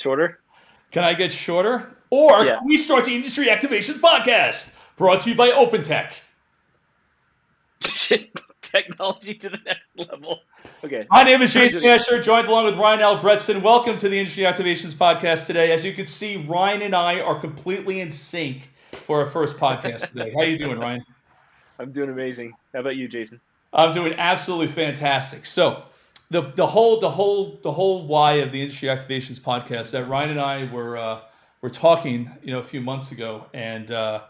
shorter? Can I get shorter? Or Yeah. can we start the Industry Activations podcast, brought to you by OpenTeq? Technology to the next level. Okay. My name is Jason Asher, joined along with Ryan Albrechtson. Welcome to the Industry Activations podcast today. As you can see, Ryan and I are completely in sync for our first podcast today. How you doing, Ryan? I'm doing amazing. How about you, Jason? I'm doing absolutely fantastic. So, the whole why of the Industry Activations podcast that Ryan and I were talking, a few months ago, and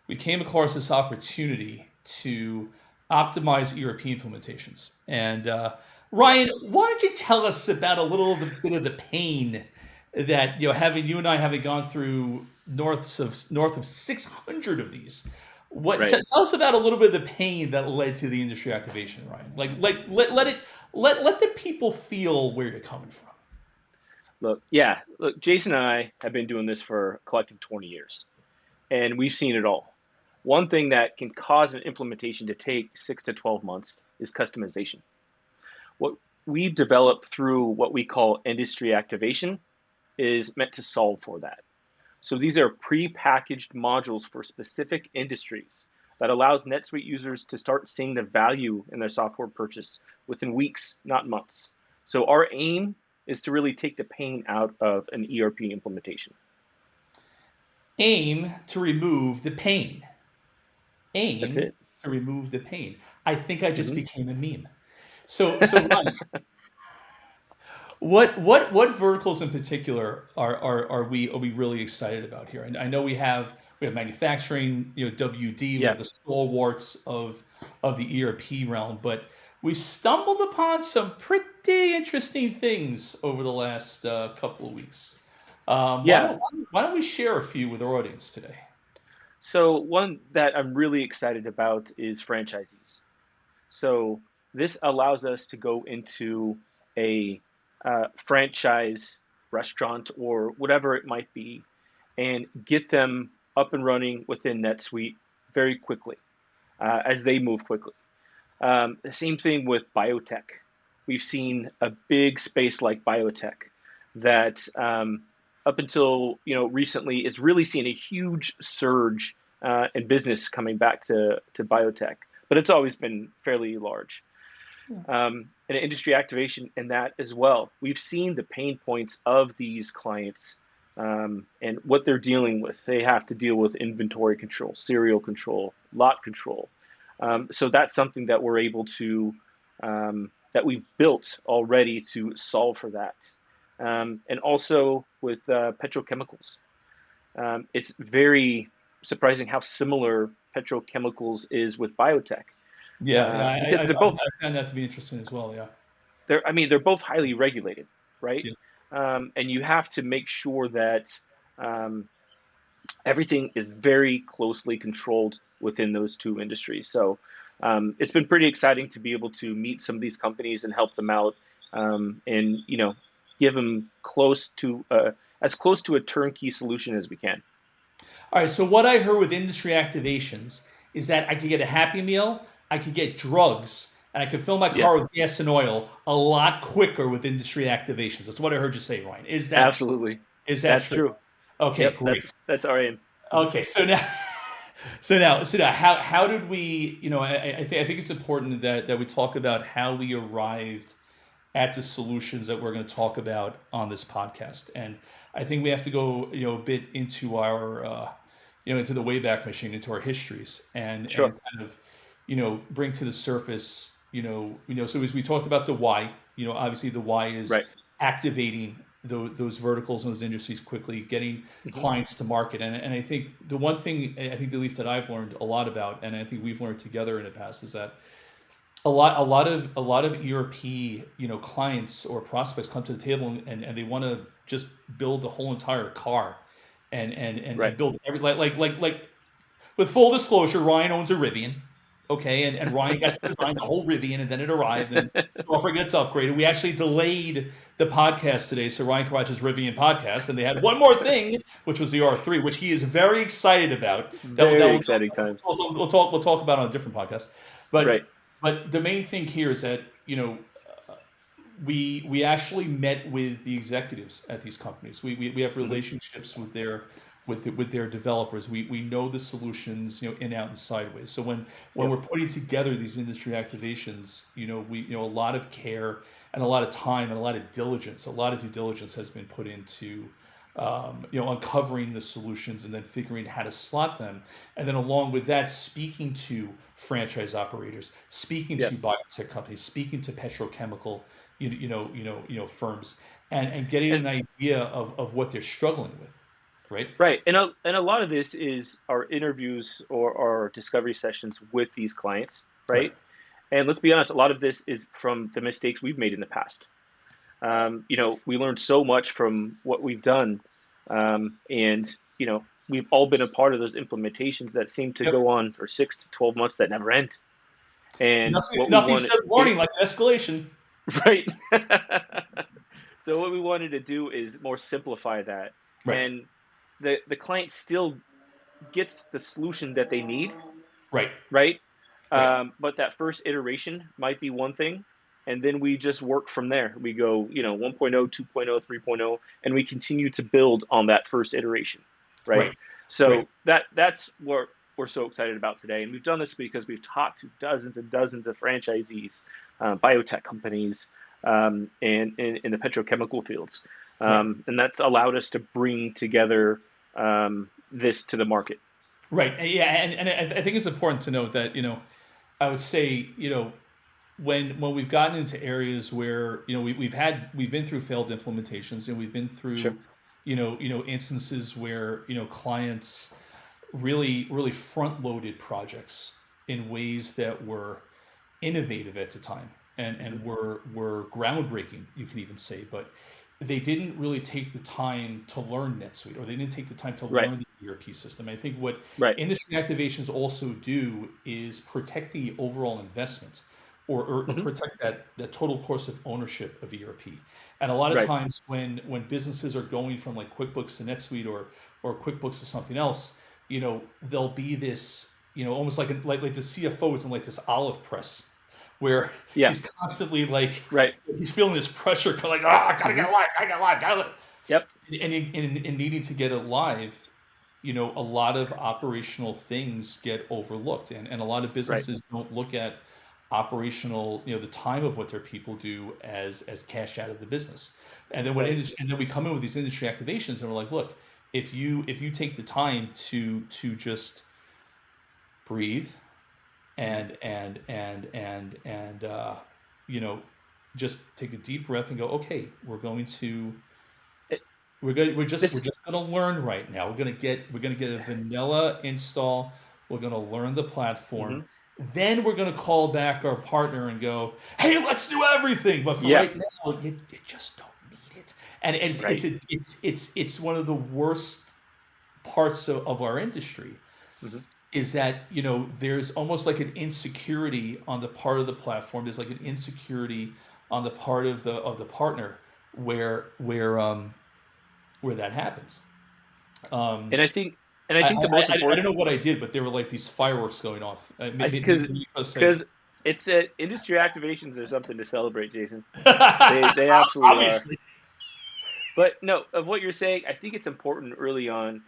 we came across this opportunity to optimize ERP implementations. And Ryan, why don't you tell us about a little bit of the pain that having you and I having gone through north of 600 of these. Right. Tell us about a little bit of the pain that led to the industry activation, Ryan. Let the people feel where you're coming from. Look, Jason and I have been doing this for a collective 20 years, and we've seen it all. One thing that can cause an implementation to take 6 to 12 months is customization. What we've developed through what we call industry activation is meant to solve for that. So these are pre-packaged modules for specific industries that allows NetSuite users to start seeing the value in their software purchase within weeks, not months. So our aim is to really take the pain out of an ERP implementation. Aim to remove the pain. That's Aim it. to remove the pain. I think I just became a meme. So Ryan, what verticals in particular are we really excited about here? And I know we have manufacturing, WD, we have the stalwarts of the ERP realm, but we stumbled upon some pretty interesting things over the last couple of weeks. Why don't we share a few with our audience today? So one that I'm really excited about is franchisees. So this allows us to go into a franchise restaurant or whatever it might be and get them up and running within NetSuite very quickly as they move quickly. The same thing with biotech. We've seen a big space like biotech that up until recently is really seeing a huge surge in business coming back to biotech, but it's always been fairly large. And industry activation in that as well. We've seen the pain points of these clients and what they're dealing with. They have to deal with inventory control, serial control, lot control. So that's something that we're able to, that we've built already to solve for that. And also with petrochemicals. It's very surprising how similar petrochemicals is with biotech. Because I found that to be interesting as well. Yeah, they're both highly regulated, right? Yeah. And you have to make sure that everything is very closely controlled within those two industries. So it's been pretty exciting to be able to meet some of these companies and help them out, and give them as close to a turnkey solution as we can. All right. So what I heard with industry activations is that I could get a Happy Meal, I could get drugs, and I could fill my car with gas and oil a lot quicker with industry activations. That's what I heard you say, Ryan. Is that absolutely true? Is that true? Okay, great. That's our aim. Okay, so now, how did we? I think it's important that we talk about how we arrived at the solutions that we're going to talk about on this podcast, and I think we have to go a bit into our into the Wayback Machine, into our histories, and kind of bring to the surface so as we talked about the why, obviously the why is activating those verticals and those industries quickly, getting clients to market, and I think the one thing I think at least that I've learned a lot about, and I think we've learned together in the past, is that a lot of ERP clients or prospects come to the table and they want to just build the whole entire car and build every like with full disclosure, Ryan owns a Rivian. Okay, and Ryan got to design the whole Rivian, and then it arrived, and software gets upgraded. We actually delayed the podcast today, so Ryan could watch his Rivian podcast, and they had one more thing, which was the R3, which he is very excited about. Very exciting times. We'll talk about on a different podcast. But the main thing here is that we actually met with the executives at these companies. We have Hmm. relationships with their developers. We know the solutions, in, out, and sideways. So when Yep. we're putting together these industry activations, a lot of care and a lot of time and a lot of diligence, a lot of due diligence has been put into uncovering the solutions and then figuring how to slot them. And then along with that, speaking to franchise operators, speaking to Yep. biotech companies, speaking to petrochemical, firms, and getting And an idea of what they're struggling with, right? right, and a lot of this is our interviews or our discovery sessions with these clients, Right. right? And let's be honest, a lot of this is from the mistakes we've made in the past. We learned so much from what we've done, and we've all been a part of those implementations that seem to Yep. go on for 6 to 12 months that never end. And Nothing, what we nothing wanted, says warning like escalation. right? So what we wanted to do is more simplify that, Right. and the client still gets the solution that they need, Right. right? Right. But that first iteration might be one thing, and then we just work from there. We go, 1.0, 2.0, 3.0, and we continue to build on that first iteration, right? Right. Right. So that's what we're so excited about today, and we've done this because we've talked to dozens and dozens of franchisees, biotech companies, and in the petrochemical fields, Right. and that's allowed us to bring together this to the market. Right. Yeah, and I think it's important to note that, I would say, when we've gotten into areas where, we've been through failed implementations, and we've been Sure. through, instances where, clients really front loaded projects in ways that were innovative at the time, Hmm. and were groundbreaking, you can even say, but they didn't really take the time to learn NetSuite, or they didn't take the time to Right. learn the ERP system. I think what Right. industry activations also do is protect the overall investment, or Hmm. protect that total cost of ownership of ERP. And a lot of Right. times when businesses are going from like QuickBooks to NetSuite, or QuickBooks to something else, there'll be this, almost like the CFO is in like this olive press, where Yeah. he's constantly like, Right. he's feeling this pressure, like, I gotta Hmm. get alive, I gotta live, gotta live. Yep. And needing to get it live, a lot of operational things get overlooked, and a lot of Right. businesses don't look at operational, the time of what their people do as cash out of the business. And then Right. and then we come in with these industry activations, and we're like, look, if you take the time to just breathe, Hmm. and you know just take a deep breath and go, okay, It, we're this. just going to learn right now. We're going to get a vanilla install. We're going to learn the platform. Hmm. Then we're going to call back our partner and go, hey, let's do everything. But for Yeah. right now, you just don't need it. And Right. it's one of the worst parts of our industry, Hmm. is that, there's almost like an insecurity on the part of the platform. There's like an insecurity on the part of the partner, where that happens. Um, And I think, and I I, think the most I don't important, know what I did, but there were like these fireworks going off. because Maybe I say, because it's industry activations are something to celebrate, Jason. They absolutely are. obviously, But no, of what you're saying, I think it's important early on,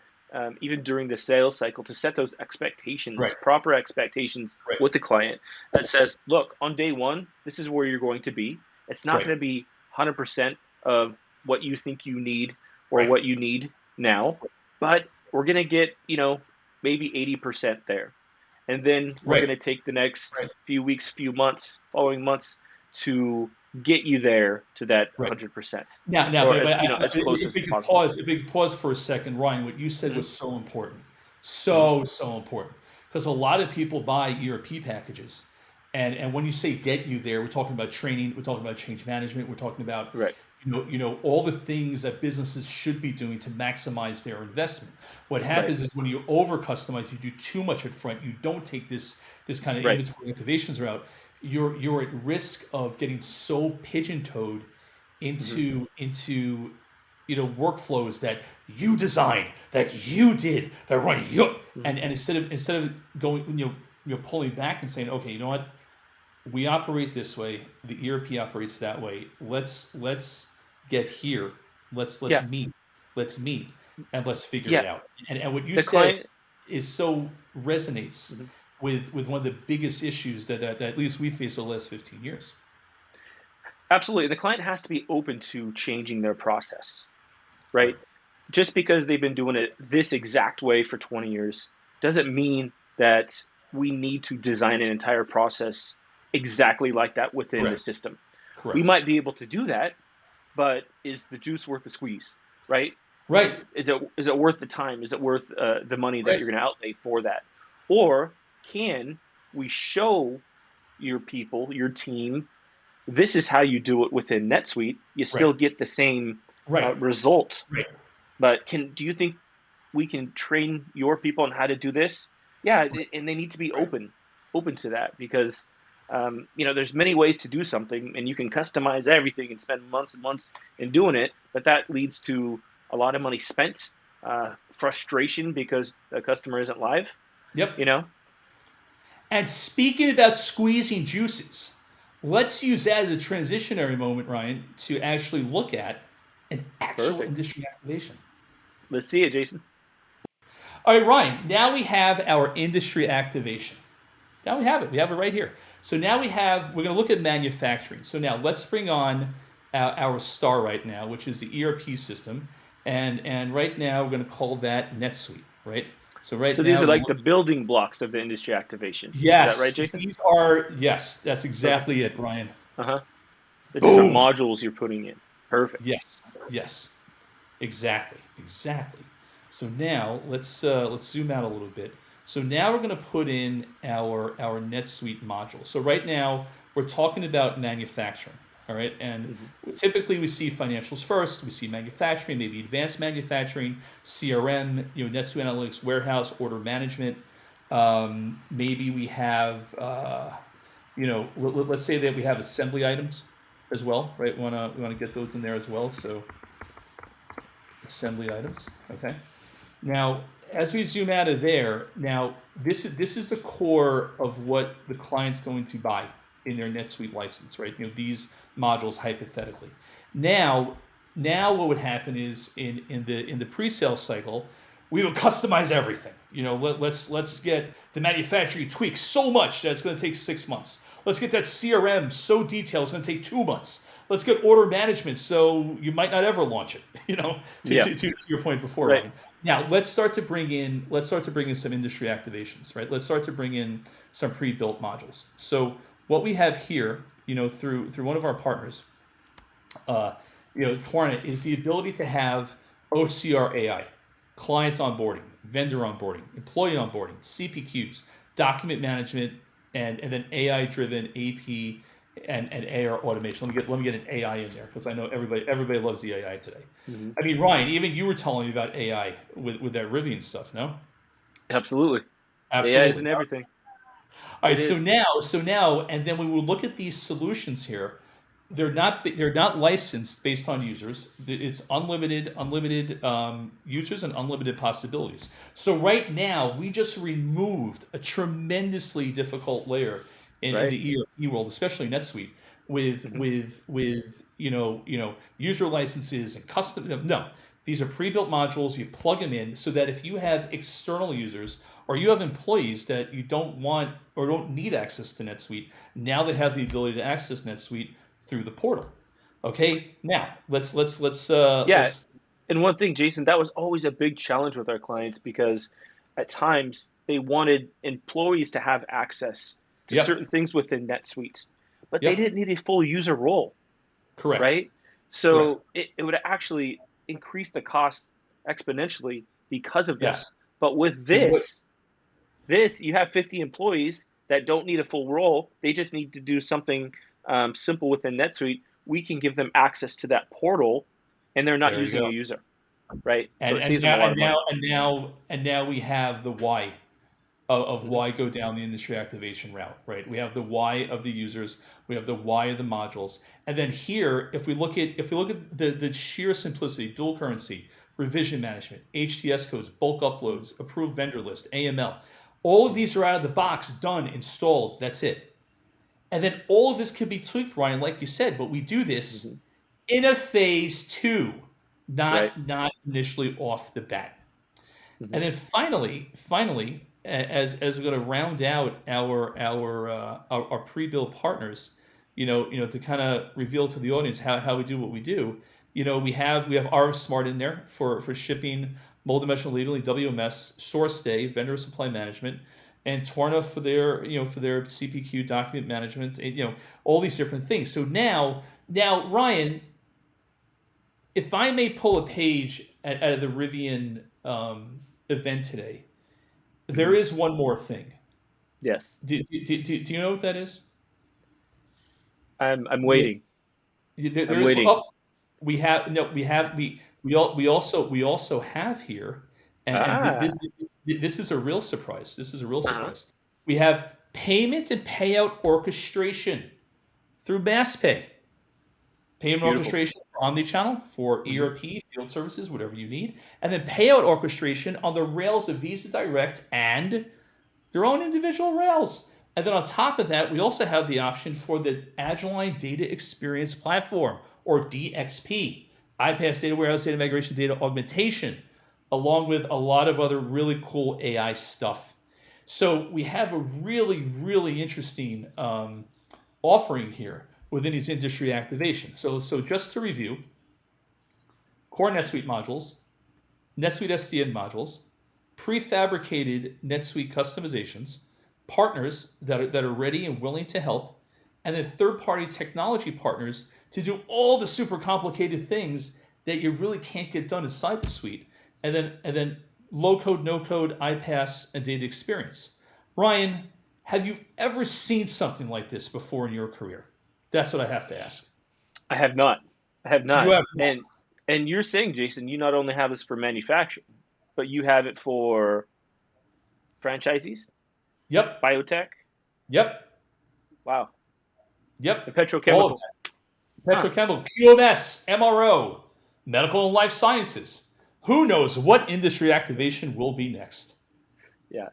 even during the sales cycle, to set those expectations, right, proper expectations right, with the client that says, look, on day one, this is where you're going to be. It's not right, going to be 100% of what you think you need or right, what you need now, but we're going to get, maybe 80% there. And then we're right, going to take the next right, few weeks, few months, following months to get you there to that right. 100%, Now, or but as close if as we could possible. pause for a second, Ryan, what you said Hmm. was so important, Hmm. so important, because a lot of people buy ERP packages, and when you say get you there, we're talking about training, we're talking about change management, we're talking about, Right. all the things that businesses should be doing to maximize their investment. What Right. happens is when you over customize, you do too much up front, you don't take this kind of Right. inventory activations route. You're at risk of getting so pigeon-toed Hmm. into workflows that you designed, that you did, that and Hmm. instead of going, pulling back and saying, okay, you know what, we operate this way, the ERP operates that way. Let's get here. Let's Yeah, meet and let's figure it yeah. out. And what you The said client, is so resonates mhm. with one of the biggest issues that at least we faced over the last 15 years. Absolutely. The client has to be open to changing their process, right? Right. Just because they've been doing it this exact way for 20 years doesn't mean that we need to design an entire process exactly like that within the Correct. system. We Correct. might be able to do that, but is the juice worth the squeeze, right? Right. Is it worth the time? Is it worth the money that Right. you're going to outlay for that? Or can we show your people, your team, this is how you do it within NetSuite? You Right. still get the same Right. result, Right. but do you think we can train your people on how to do this? Yeah, and they need to be Right. open to that because there's many ways to do something, and you can customize everything and spend months and months in doing it, but that leads to a lot of money spent, frustration because the customer isn't live. Yep. You know, And speaking about squeezing juices, let's use that as a transitionary moment, Ryan, to actually look at an actual perfect. industry activation. Let's see it, Jason. All right, Ryan, now we have our industry activation. Now we have it. We have it right here. So now we're going to look at manufacturing. So now let's bring on our star right now, which is the ERP system. And right now we're going to call that NetSuite, right? So right So these now are we're going to like look. the building blocks of the industry activations. Is that right, Yes, Jason? these are, yes, that's Perfect. exactly it, Ryan. Uh-huh. The different Boom. modules you're putting in. Perfect. Yes, yes, exactly, exactly. So now let's zoom out a little bit. So now we're going to put in our NetSuite module. So right now we're talking about manufacturing, all right? And Hmm. typically we see financials first. We see manufacturing, maybe advanced manufacturing, CRM, NetSuite Analytics, warehouse, order management. Maybe we have let's say that we have assembly items as well, right? We wanna get those in there as well. So assembly items, okay. Now, as we zoom out of there, now this is the core of what the client's going to buy in their NetSuite license, right? These modules hypothetically. Now, now what would happen is in the pre-sale cycle, we would customize everything. Let's get the manufacturing tweaked so much that it's going to take 6 months. Let's get that CRM so detailed it's going to take 2 months. Let's get order management so you might not ever launch it. To, Yeah. to, to your point before, Right. Ryan. Now let's start to bring in some industry activations, right? Let's start to bring in some pre-built modules. So what we have here, through one of our partners, Klarna, is the ability to have OCR AI, client onboarding, vendor onboarding, employee onboarding, CPQs, document management, and then AI-driven AP and AR automation. Let me get an AI in there because I know everybody loves the AI today. Hmm. I mean, Ryan, even you were telling me about AI with that Rivian stuff, no? Absolutely. AI Absolutely. isn't everything. All right, It so is. now, and then we will look at these solutions here. They're not licensed based on users. It's unlimited users and unlimited possibilities. So right now, we just removed a tremendously difficult layer in Right. the ERP world, especially NetSuite, with Hmm. with with user licenses and custom. No, these are pre-built modules. You plug them in so that if you have external users or you have employees that you don't want or don't need access to NetSuite, now they have the ability to access NetSuite through the portal. Okay, now Yeah. let's And one thing, Jason, that was always a big challenge with our clients because at times they wanted employees to have access to yep, certain things within NetSuite, but they yep, didn't need a full user role, correct, right? correct, So it would actually increase the cost exponentially because of that. yes. But with It would, this you have 50 employees that don't need a full role. They just need to do something simple within NetSuite. We can give them access to that portal, and they're not there you using a go. user, right? So And it and saves them a now lot and of now money. and now and now we have the why of Hmm. why go down the industry activation route, right? We have the why of the users, we have the why of the modules, and then here, if we look at the sheer simplicity, dual currency, revision management, HTS codes, bulk uploads, approved vendor list, AML, all of these are out of the box, done, installed. That's it. And then all of this can be tweaked, Ryan, like you said, but we do this Hmm. in a phase two, Right. not initially off the bat. Hmm. And then finally, as we're going to round out our pre-built partners, to kind of reveal to the audience how we do what we do. We have R Smart in there for shipping, multidimensional labeling, WMS, source day, vendor supply management, and Torna for their CPQ document management, and, all these different things. So now Ryan, if I may pull a page out of the Rivian event today, there Hmm. is one more thing. Yes. Do you know what that is? I'm There, waiting. I'm there is. waiting. Oh, we have no. We also have here, and Ah. this is a real surprise. This is a real Uh-huh. surprise. We have payment and payout orchestration through MassPay. Payment Beautiful. orchestration for omnichannel, for Hmm. ERP, field services, whatever you need, and then payout orchestration on the rails of Visa Direct and their own individual rails. And then on top of that, we also have the option for the Agilent Data Experience Platform, or DXP, iPaaS data warehouse, data migration, data augmentation, along with a lot of other really cool AI stuff. So we have a really, really interesting offering here within these industry activations. So just to review, core NetSuite modules, NetSuite SDN modules, prefabricated NetSuite customizations, partners that are ready and willing to help, and then third-party technology partners to do all the super complicated things that you really can't get done inside the suite, and then low code, no code, iPaaS, and data experience. Ryan, have you ever seen something like this before in your career? That's what I have to ask. I have not. I have You not. have. And you're saying, Jason, you not only have this for manufacturing, but you have it for franchisees, Yep. biotech. Yep. Wow. And Yep. All of petrochemical. that. Huh. Petrochemical, QMS, MRO, medical and life sciences. Who knows what industry activation will be next? Yeah.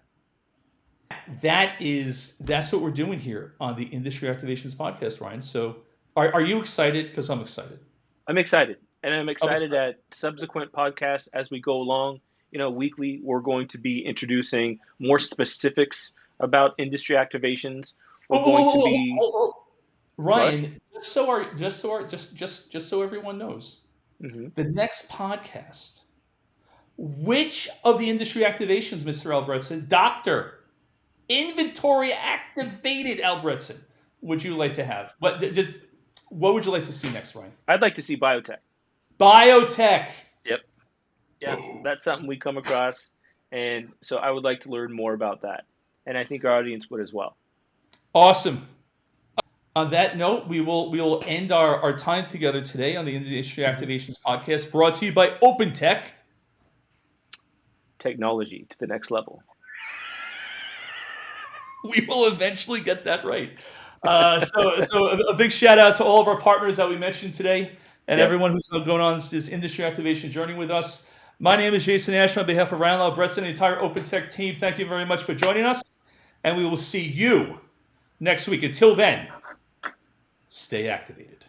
That's what we're doing here on the Industry Activations podcast, Ryan. So are you excited? Because I'm excited. I'm excited. And I'm I'm excited excited. that subsequent podcasts as we go along, weekly, we're going to be introducing more specifics about industry activations. We're Oh, going oh, to oh, oh, be oh, oh. what? Ryan, just so everyone knows, Hmm. the next podcast, which of the industry activations, Mr. Albrechtson, Doctor Inventory Activated Albrechtson, would you like to have? What would you like to see next, Ryan? I'd like to see biotech. Biotech. Yep. Yeah. That's something we come across. And so I would like to learn more about that. And I think our audience would as well. Awesome. On that note, we will end our time together today on the Industry Hmm. Activations podcast, brought to you by OpenTeq. Technology to the next level. We will eventually get that right. So a big shout out to all of our partners that we mentioned today, and Yep. everyone who's going on this industry activation journey with us. My name is Jason Ash on behalf of Ryan Lau, Bretson, and the entire OpenTeq team. Thank you very much for joining us, and we will see you next week. Until then, stay activated.